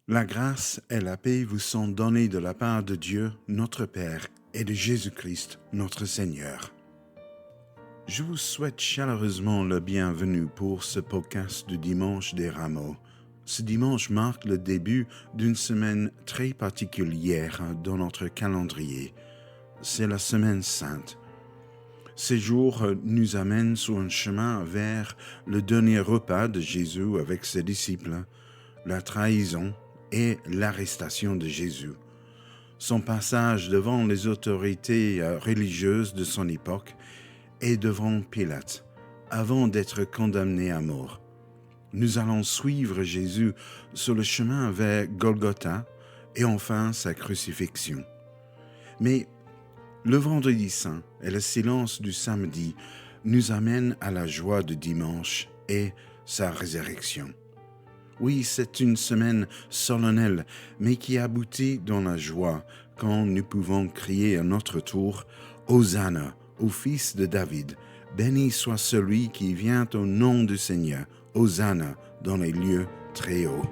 La grâce et la paix vous sont données de la part de Dieu, notre Père, et de Jésus-Christ, notre Seigneur. Je vous souhaite chaleureusement le bienvenu pour ce podcast du Dimanche des Rameaux. Ce dimanche marque le début d'une semaine très particulière dans notre calendrier. C'est la Semaine Sainte. Ces jours nous amènent sur un chemin vers le dernier repas de Jésus avec ses disciples, la trahison et l'arrestation de Jésus. Son passage devant les autorités religieuses de son époque et devant Pilate, avant d'être condamné à mort. Nous allons suivre Jésus sur le chemin vers Golgotha et enfin sa crucifixion. Mais le vendredi saint et le silence du samedi nous amènent à la joie du dimanche et sa résurrection. Oui, c'est une semaine solennelle, mais qui aboutit dans la joie quand nous pouvons crier à notre tour « Hosanna au Fils de David, béni soit celui qui vient au nom du Seigneur, Hosanna dans les lieux très hauts. »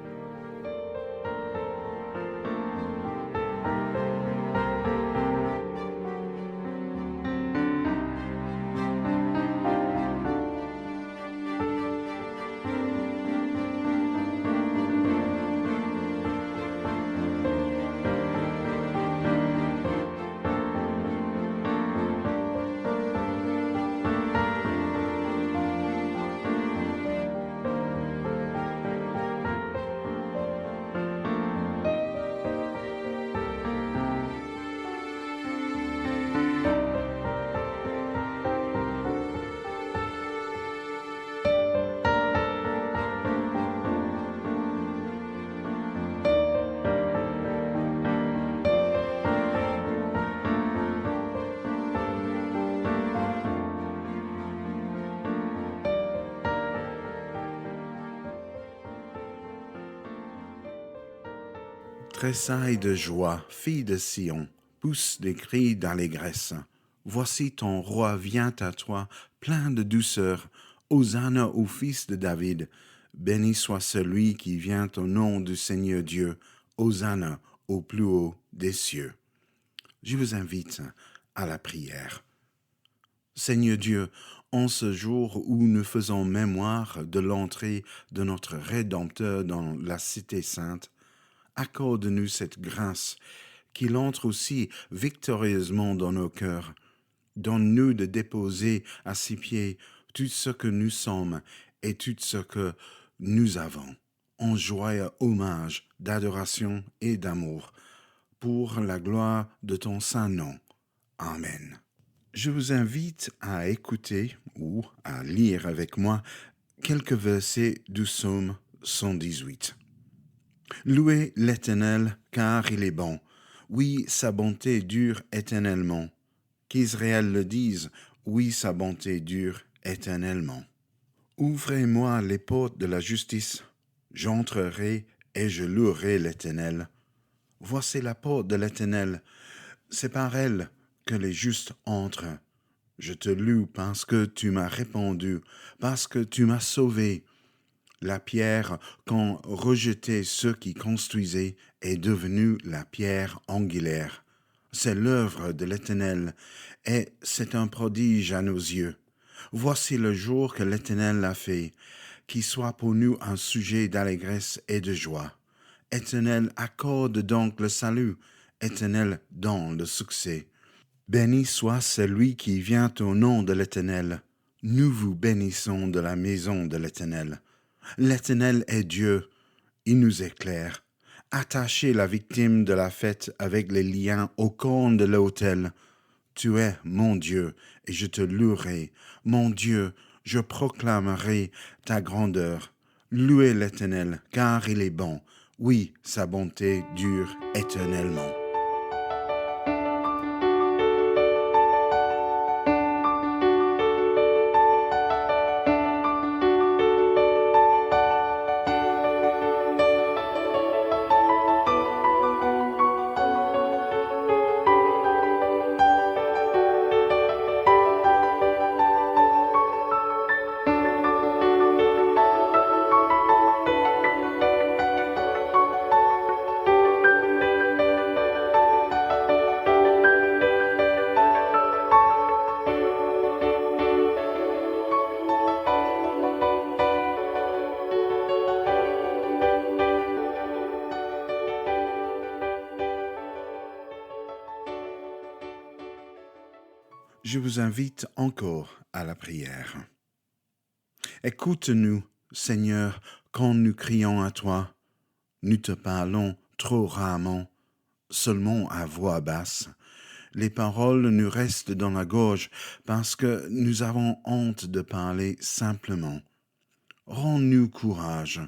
Tressaille de joie, fille de Sion, pousse des cris d'allégresse. Voici ton roi vient à toi, plein de douceur. Hosanna au Fils de David. Béni soit celui qui vient au nom du Seigneur Dieu. Hosanna au plus haut des cieux. Je vous invite à la prière. Seigneur Dieu, en ce jour où nous faisons mémoire de l'entrée de notre Rédempteur dans la Cité Sainte, accorde-nous cette grâce, qu'il entre aussi victorieusement dans nos cœurs. Donne-nous de déposer à ses pieds tout ce que nous sommes et tout ce que nous avons, en joyeux hommage d'adoration et d'amour, pour la gloire de ton saint nom. Amen. Je vous invite à écouter ou à lire avec moi quelques versets du psaume 118. Louez l'Éternel, car il est bon. Oui, sa bonté dure éternellement. Qu'Israël le dise, oui, sa bonté dure éternellement. Ouvrez-moi les portes de la justice. J'entrerai et je louerai l'Éternel. Voici la porte de l'Éternel. C'est par elle que les justes entrent. Je te loue parce que tu m'as répondu, parce que tu m'as sauvé. La pierre qu'ont rejetée ceux qui construisaient est devenue la pierre angulaire. C'est l'œuvre de l'Éternel, et c'est un prodige à nos yeux. Voici le jour que l'Éternel a fait, qui soit pour nous un sujet d'allégresse et de joie. Éternel, accorde donc le salut. Éternel, donne le succès. Béni soit celui qui vient au nom de l'Éternel. Nous vous bénissons de la maison de l'Éternel. L'Éternel est Dieu, il nous éclaire. Attachez la victime de la fête avec les liens au cornes de l'autel. Tu es mon Dieu, et je te louerai. Mon Dieu, je proclamerai ta grandeur. Louez l'Éternel, car il est bon. Oui, sa bonté dure éternellement. je vous invite encore à la prière. Écoute-nous, Seigneur, quand nous crions à toi. Nous te parlons trop rarement, seulement à voix basse. Les paroles nous restent dans la gorge parce que nous avons honte de parler simplement. Rends-nous courage.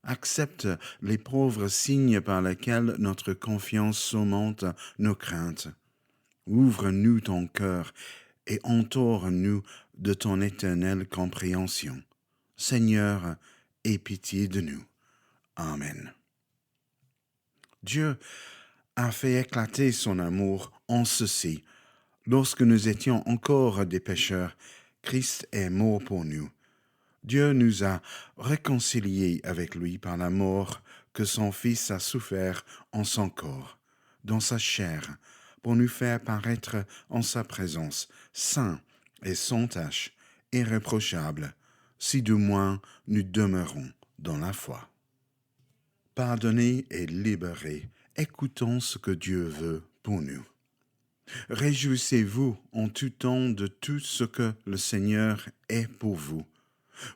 Accepte les pauvres signes par lesquels notre confiance surmonte nos craintes. Ouvre-nous ton cœur et entoure-nous de ton éternelle compréhension. Seigneur, aie pitié de nous. Amen. Dieu a fait éclater son amour en ceci. Lorsque nous étions encore des pécheurs, Christ est mort pour nous. Dieu nous a réconciliés avec lui par la mort que son Fils a souffert en son corps, dans sa chair, pour nous faire paraître en sa présence, saints et sans tache, irréprochables, si du moins nous demeurons dans la foi. Pardonnés et libérés, écoutons ce que Dieu veut pour nous. Réjouissez-vous en tout temps de tout ce que le Seigneur est pour vous.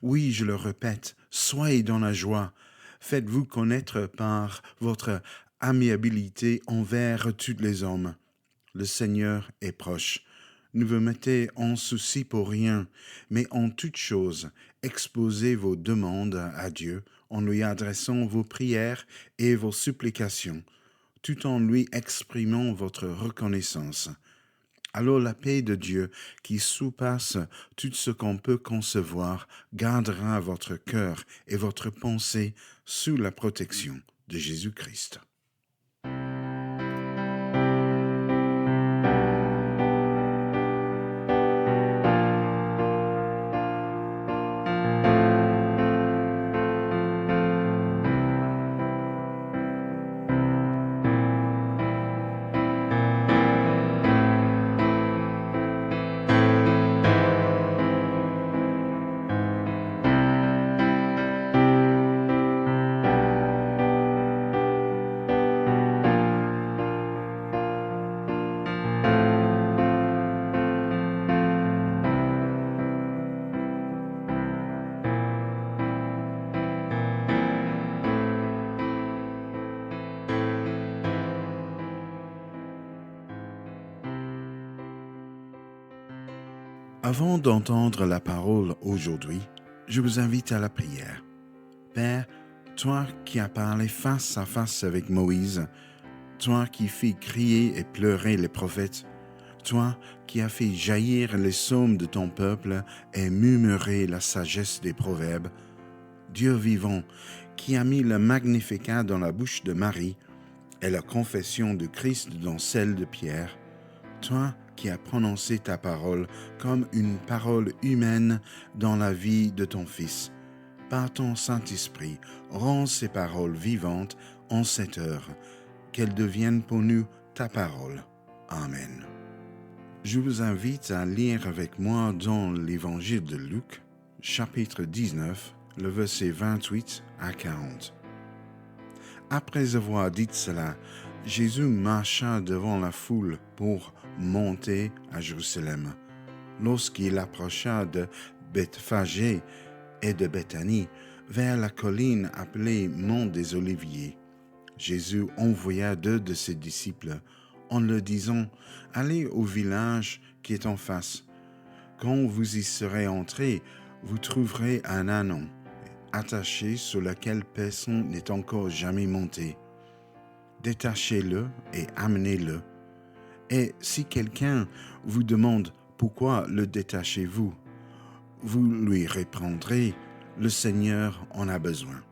Oui, je le répète, soyez dans la joie. Faites-vous connaître par votre amiabilité envers tous les hommes. Le Seigneur est proche. Ne vous mettez en souci pour rien, mais en toute chose, exposez vos demandes à Dieu en lui adressant vos prières et vos supplications, tout en lui exprimant votre reconnaissance. Alors la paix de Dieu, qui surpasse tout ce qu'on peut concevoir, gardera votre cœur et votre pensée sous la protection de Jésus-Christ. Avant d'entendre la parole aujourd'hui, je vous invite à la prière. Père, toi qui as parlé face à face avec Moïse, toi qui fis crier et pleurer les prophètes, toi qui as fait jaillir les psaumes de ton peuple et murmurer la sagesse des proverbes, Dieu vivant, qui a mis le Magnificat dans la bouche de Marie et la confession de Christ dans celle de Pierre, toi qui as prononcé ta parole comme une parole humaine dans la vie de ton Fils, par ton Saint-Esprit, rends ces paroles vivantes en cette heure, qu'elles deviennent pour nous ta parole. Amen. Je vous invite à lire avec moi dans l'Évangile de Luc, chapitre 19, le verset 28 à 40. Après avoir dit cela, Jésus marcha devant la foule pour monter à Jérusalem. Lorsqu'il approcha de Bethphagée et de Béthanie, vers la colline appelée Mont des Oliviers, Jésus envoya 2 de ses disciples en leur disant « Allez au village qui est en face. Quand vous y serez entrés, vous trouverez un ânon attaché sur lequel personne n'est encore jamais monté. Détachez-le et amenez-le. Et si quelqu'un vous demande pourquoi le détachez-vous, vous lui répondrez, le Seigneur en a besoin.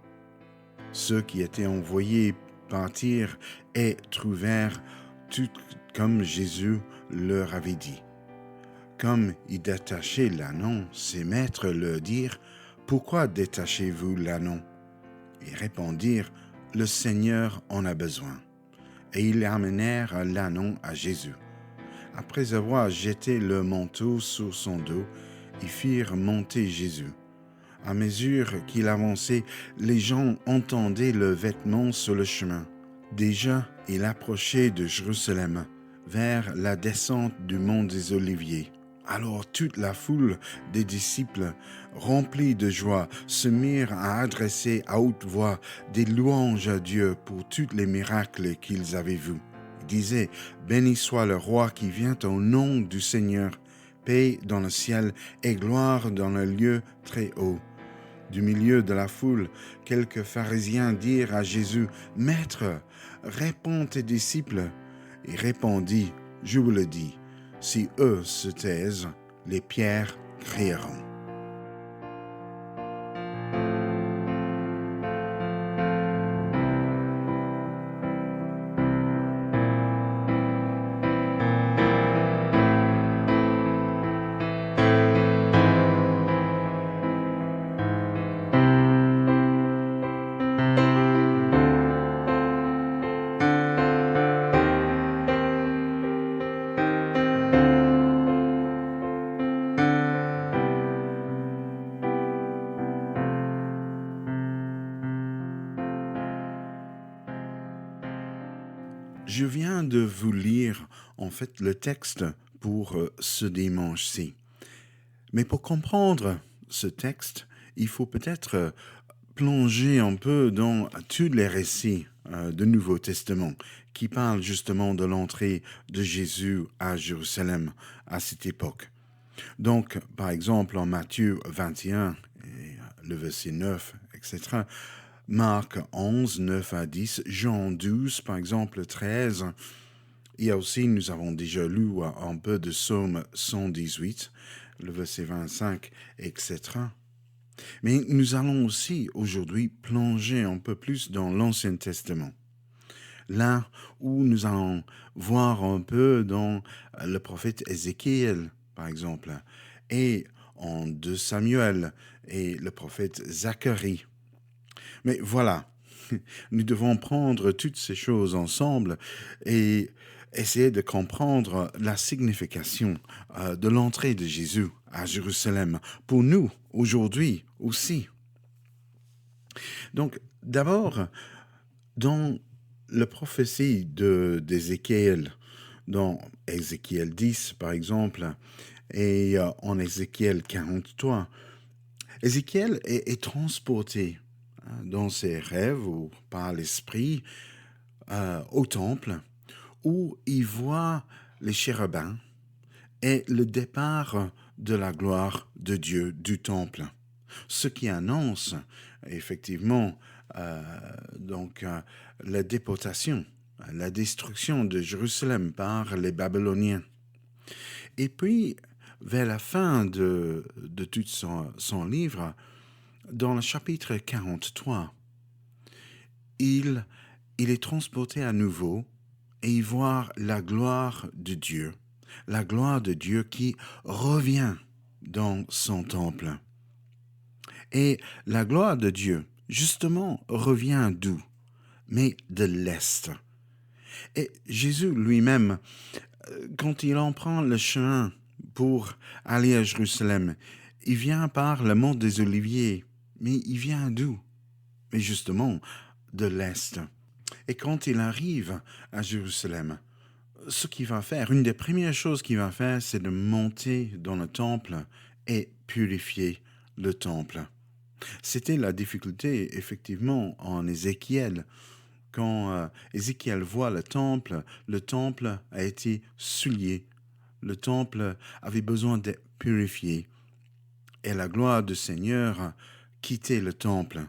Ceux qui étaient envoyés partirent et trouvèrent tout comme Jésus leur avait dit. Comme ils détachaient l'ânon, ses maîtres leur dirent, « Pourquoi détachez-vous l'ânon » Ils répondirent, « Le Seigneur en a besoin. » Et ils amenèrent l'ânon à Jésus. Après avoir jeté le manteau sur son dos, ils firent monter Jésus. À mesure qu'il avançait, les gens entendaient le vêtement sur le chemin. Déjà, il approchait de Jérusalem, vers la descente du mont des Oliviers. Alors toute la foule des disciples, remplis de joie, se mirent à adresser à haute voix des louanges à Dieu pour tous les miracles qu'ils avaient vus. Ils disaient « Béni soit le roi qui vient au nom du Seigneur, paix dans le ciel et gloire dans le lieu très haut. » Du milieu de la foule, quelques pharisiens dirent à Jésus « Maître, réponds tes disciples. » Il répondit « Je vous le dis, si eux se taisent, les pierres crieront. » Je viens de vous lire en fait le texte pour ce dimanche-ci. Mais pour comprendre ce texte, il faut peut-être plonger un peu dans tous les récits du Nouveau Testament qui parlent justement de l'entrée de Jésus à Jérusalem à cette époque. Donc, par exemple, en Matthieu 21, et le verset 9, etc., Marc 11, 9 à 10, Jean 12, par exemple, 13. Il y a aussi, nous avons déjà lu un peu de Psaume 118, le verset 25, etc. Mais nous allons aussi aujourd'hui plonger un peu plus dans l'Ancien Testament. Là où nous allons voir un peu dans le prophète Ézéchiel, par exemple, et en 2 Samuel et le prophète Zacharie. Mais voilà, nous devons prendre toutes ces choses ensemble et essayer de comprendre la signification de l'entrée de Jésus à Jérusalem pour nous aujourd'hui aussi. Donc, d'abord, dans la prophétie d'Ézéchiel, dans Ézéchiel 10 par exemple, et en Ézéchiel 43, Ézéchiel est transporté dans ses rêves ou par l'esprit au temple où il voit les chérubins et le départ de la gloire de Dieu du temple, ce qui annonce effectivement la déportation, la destruction de Jérusalem par les Babyloniens. Et puis, vers la fin de tout son livre, dans le chapitre 43, il est transporté à nouveau et il voit la gloire de Dieu qui revient dans son temple. Et la gloire de Dieu, justement, revient d'où? Mais de l'Est. Et Jésus lui-même, quand il en prend le chemin pour aller à Jérusalem, il vient par le mont des Oliviers. Mais il vient d'où? Mais justement, de l'Est. Et quand il arrive à Jérusalem, ce qu'il va faire, une des premières choses qu'il va faire, c'est de monter dans le temple et purifier le temple. C'était la difficulté, effectivement, en Ézéchiel. Quand Ézéchiel voit le temple a été souillé. Le temple avait besoin d'être purifié. Et la gloire du Seigneur quittait le temple.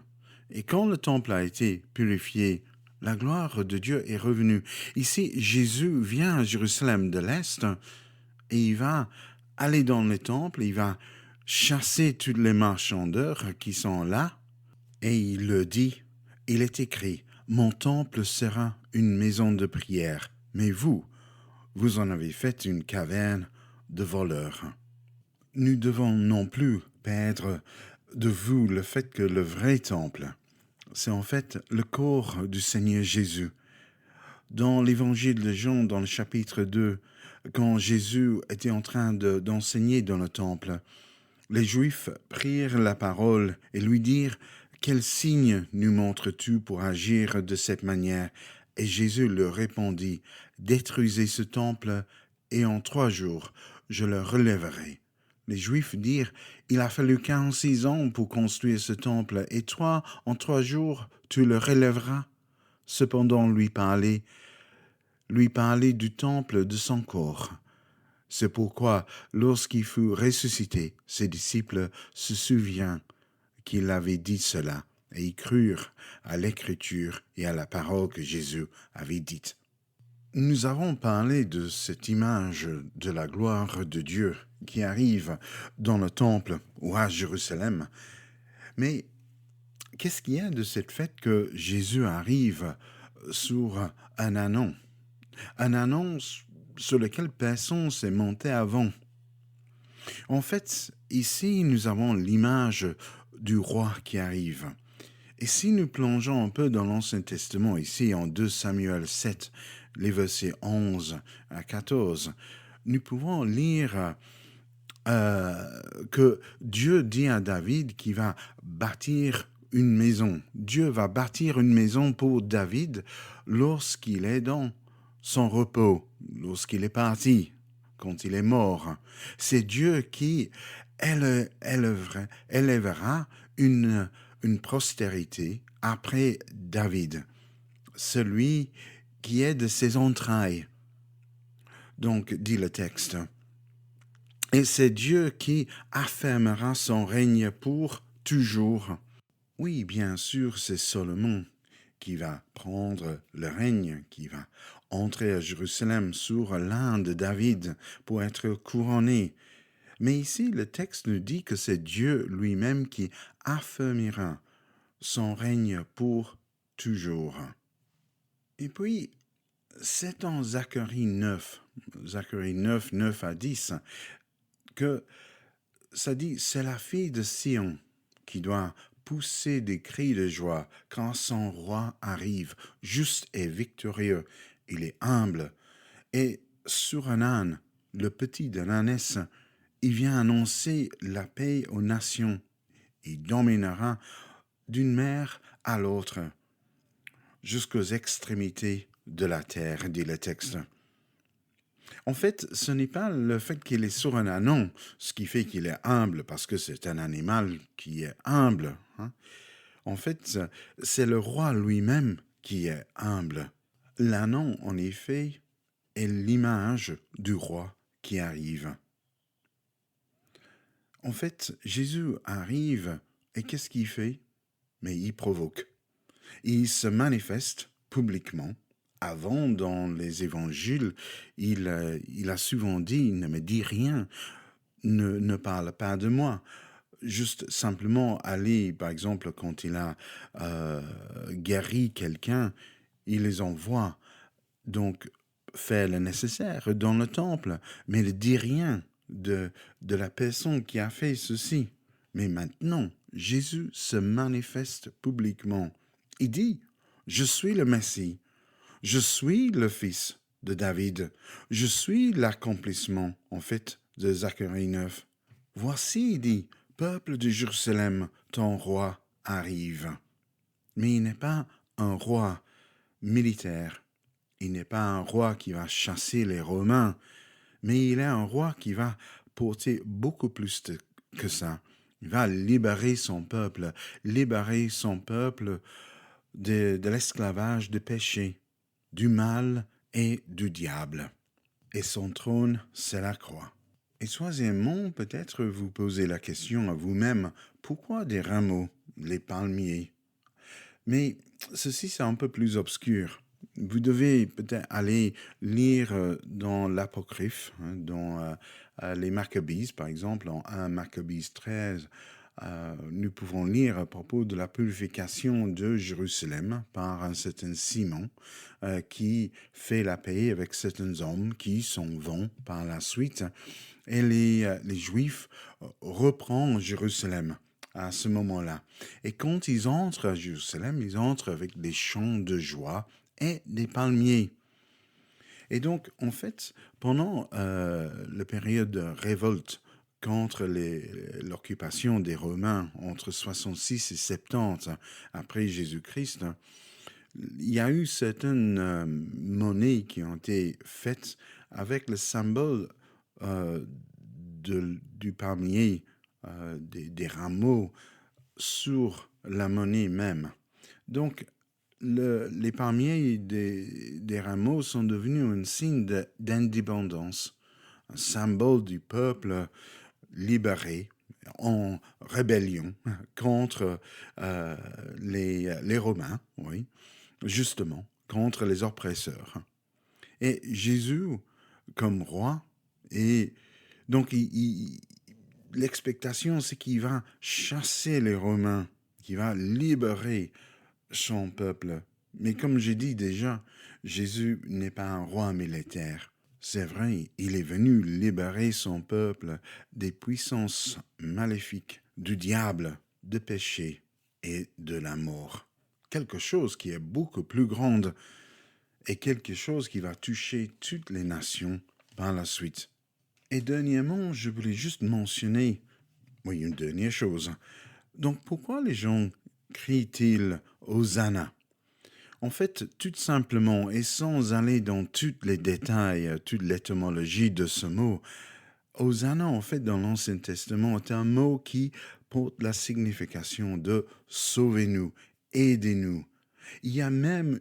Et quand le temple a été purifié, la gloire de Dieu est revenue. Ici, Jésus vient à Jérusalem de l'Est et il va aller dans le temple, il va chasser tous les marchandeurs qui sont là et il le dit, il est écrit « Mon temple sera une maison de prière, mais vous en avez fait une caverne de voleurs. » Nous devons non plus perdre de vue le fait que le vrai temple, c'est en fait le corps du Seigneur Jésus. Dans l'évangile de Jean, dans le chapitre 2, quand Jésus était en train d'enseigner dans le temple, les Juifs prirent la parole et lui dirent « Quel signe nous montres-tu pour agir de cette manière? Et Jésus leur répondit, détruisez ce temple, et en 3 jours, je le relèverai. Les Juifs dirent, il a fallu 46 ans pour construire ce temple, et toi, en 3 jours, tu le relèveras. Cependant, lui parlait du temple de son corps. C'est pourquoi, lorsqu'il fut ressuscité, ses disciples se souvinrent qu'il avait dit cela, et ils crurent à l'écriture et à la parole que Jésus avait dite. Nous avons parlé de cette image de la gloire de Dieu qui arrive dans le temple ou à Jérusalem. Mais qu'est-ce qu'il y a de cette fait que Jésus arrive sur un anon? Un anon sur lequel personne s'est monté avant. En fait, ici, nous avons l'image du roi qui arrive. Et si nous plongeons un peu dans l'Ancien Testament, ici en 2 Samuel 7, les versets 11 à 14, nous pouvons lire que Dieu dit à David qu'il va bâtir une maison. Dieu va bâtir une maison pour David lorsqu'il est dans son repos, lorsqu'il est parti, quand il est mort. C'est Dieu qui élèvera une postérité après David, celui qui est de ses entrailles. Donc, dit le texte. Et c'est Dieu qui affermera son règne pour toujours. Oui, bien sûr, c'est Salomon qui va prendre le règne, qui va entrer à Jérusalem sur l'un de David pour être couronné. Mais ici, le texte nous dit que c'est Dieu lui-même qui affermira son règne pour toujours. Et puis, c'est en Zacharie 9, 9 à 10, que ça dit, c'est la fille de Sion qui doit pousser des cris de joie quand son roi arrive, juste et victorieux. Il est humble. Et sur un âne, le petit de l'ânesse, il vient annoncer la paix aux nations. Il dominera d'une mer à l'autre, jusqu'aux extrémités de la terre, dit le texte. En fait, ce n'est pas le fait qu'il est sur un anon, ce qui fait qu'il est humble, parce que c'est un animal qui est humble. En fait, c'est le roi lui-même qui est humble. L'anon, en effet, est l'image du roi qui arrive. En fait, Jésus arrive, et qu'est-ce qu'il fait? Mais il provoque. Il se manifeste publiquement. Avant, dans les évangiles, il a souvent dit, ne me dis rien, ne parle pas de moi. Juste simplement aller, par exemple, quand il a guéri quelqu'un, il les envoie. Donc, faire le nécessaire dans le temple, mais ne dit rien de la personne qui a fait ceci. Mais maintenant, Jésus se manifeste publiquement. Il dit, je suis le Messie, je suis le fils de David, je suis l'accomplissement, en fait, de Zacharie 9. Voici, il dit, peuple de Jérusalem, ton roi arrive. Mais il n'est pas un roi militaire, il n'est pas un roi qui va chasser les Romains, mais il est un roi qui va porter beaucoup plus que ça. Il va libérer son peuple de l'esclavage de péché, du mal et du diable. Et son trône, c'est la croix. Et troisièmement, peut-être vous posez la question à vous-même, pourquoi des rameaux, les palmiers? Mais ceci, c'est un peu plus obscur. Vous devez peut-être aller lire dans l'Apocryphe, dans les Maccabees, par exemple, en 1 Maccabees 13, nous pouvons lire à propos de la purification de Jérusalem par un certain Simon qui fait la paix avec certains hommes qui s'en vont par la suite. Et les Juifs reprennent Jérusalem à ce moment-là. Et quand ils entrent à Jérusalem, ils entrent avec des chants de joie et des palmiers. Et donc, en fait, pendant la période de révolte contre l'occupation des Romains entre 66 et 70 après Jésus-Christ, Il y a eu certaines monnaies qui ont été faites avec le symbole euh, du palmier, des rameaux sur la monnaie même. Donc, les palmiers des rameaux sont devenus un signe d'indépendance, un symbole du peuple libéré en rébellion contre les Romains, oui, justement, contre les oppresseurs. Et Jésus, comme roi, et donc l'expectation, c'est qu'il va chasser les Romains, qu'il va libérer son peuple. Mais comme j'ai dit déjà, Jésus n'est pas un roi militaire. C'est vrai, il est venu libérer son peuple des puissances maléfiques, du diable, du péché et de la mort. Quelque chose qui est beaucoup plus grande et quelque chose qui va toucher toutes les nations par la suite. Et dernièrement, je voulais juste mentionner, oui, une dernière chose. Donc pourquoi les gens crient-ils Hosanna? En fait, tout simplement, et sans aller dans tous les détails, toute l'étymologie de ce mot, Hosanna, en fait, dans l'Ancien Testament, est un mot qui porte la signification de sauvez-nous, aidez-nous. Il y a même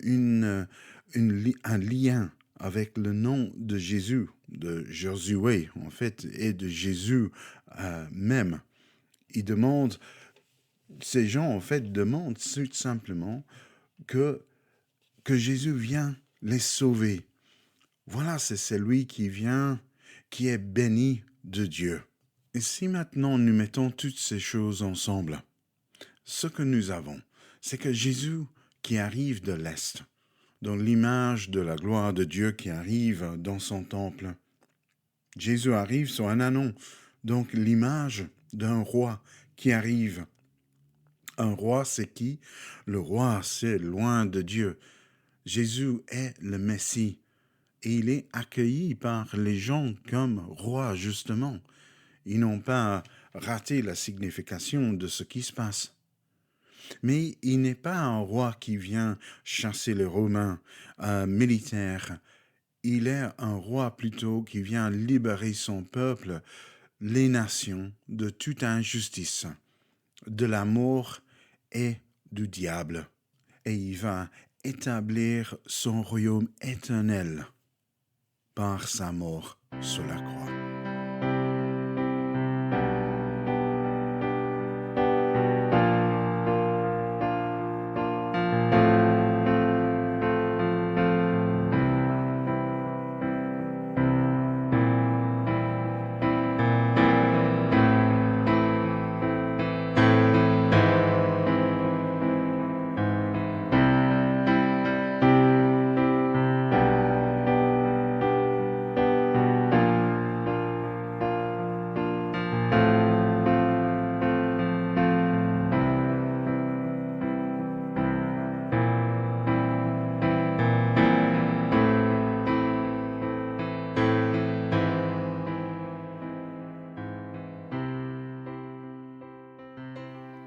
un lien avec le nom de Jésus, de Josué, en fait, et de Jésus même. Il demande, ces gens, en fait, demandent tout simplement que Jésus vient les sauver. Voilà, c'est celui qui vient, qui est béni de Dieu. Et si maintenant nous mettons toutes ces choses ensemble, ce que nous avons, c'est que Jésus qui arrive de l'Est, dans l'image de la gloire de Dieu qui arrive dans son temple. Jésus arrive sur un ânon, donc l'image d'un roi qui arrive. Un roi, c'est qui? Le roi, c'est loin de Dieu. Jésus est le Messie et il est accueilli par les gens comme roi, justement. Ils n'ont pas raté la signification de ce qui se passe. Mais il n'est pas un roi qui vient chasser les Romains militaires. Il est un roi plutôt qui vient libérer son peuple, les nations, de toute injustice, de la mort et du diable. Et il va établir son royaume éternel par sa mort sur la croix.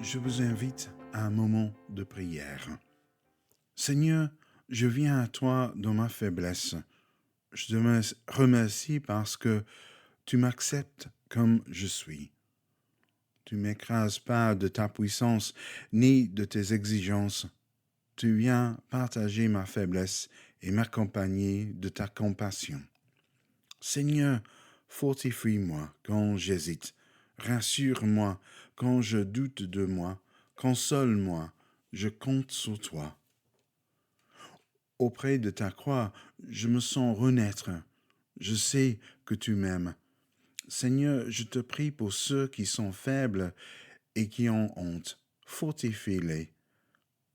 Je vous invite à un moment de prière. Seigneur, je viens à toi dans ma faiblesse. Je te remercie parce que tu m'acceptes comme je suis. Tu m'écrases pas de ta puissance ni de tes exigences. Tu viens partager ma faiblesse et m'accompagner de ta compassion. Seigneur, fortifie-moi quand j'hésite. Rassure-moi quand je doute de moi. Console-moi, je compte sur toi. Auprès de ta croix, je me sens renaître. Je sais que tu m'aimes. Seigneur, je te prie pour ceux qui sont faibles et qui ont honte. Fortifie-les.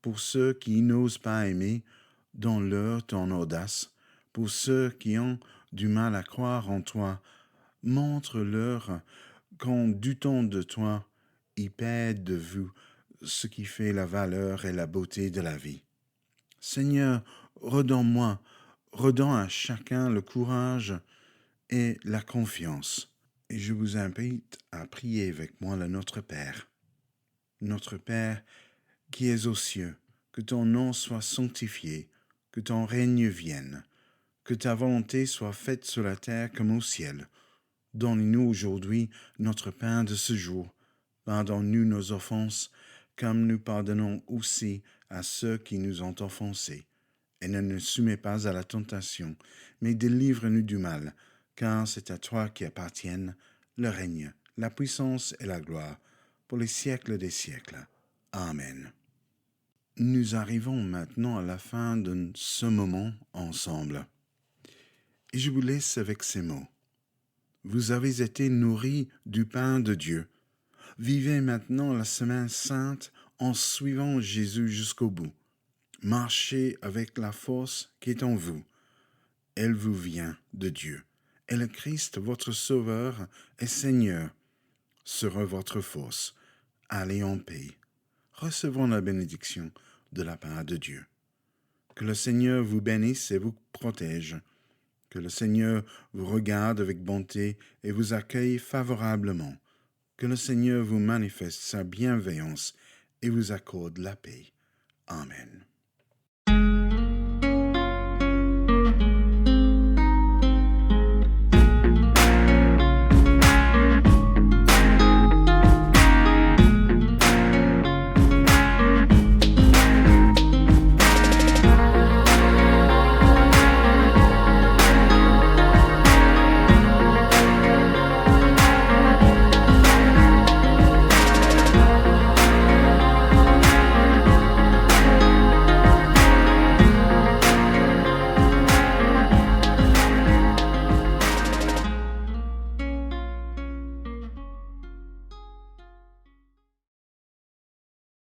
Pour ceux qui n'osent pas aimer, donne-leur ton audace. Pour ceux qui ont du mal à croire en toi, montre-leur qu'en doutant de toi, ils perdent de vue ce qui fait la valeur et la beauté de la vie. Seigneur, redonne-moi, redonne à chacun le courage et la confiance. Et je vous invite à prier avec moi le Notre Père. Notre Père qui es aux cieux, que ton nom soit sanctifié, que ton règne vienne, que ta volonté soit faite sur la terre comme au ciel. Donne-nous aujourd'hui notre pain de ce jour. Pardonne-nous nos offenses, comme nous pardonnons aussi à ceux qui nous ont offensés. Et ne nous soumets pas à la tentation, mais délivre-nous du mal, car c'est à toi qui appartiennent le règne, la puissance et la gloire, pour les siècles des siècles. Amen. Nous arrivons maintenant à la fin de ce moment ensemble. Et je vous laisse avec ces mots. Vous avez été nourris du pain de Dieu. Vivez maintenant la semaine sainte en suivant Jésus jusqu'au bout. Marchez avec la force qui est en vous. Elle vous vient de Dieu. Et le Christ, votre Sauveur et Seigneur, sera votre force. Allez en paix. Recevons la bénédiction de la part de Dieu. Que le Seigneur vous bénisse et vous protège. Que le Seigneur vous regarde avec bonté et vous accueille favorablement. Que le Seigneur vous manifeste sa bienveillance et vous accorde la paix. Amen.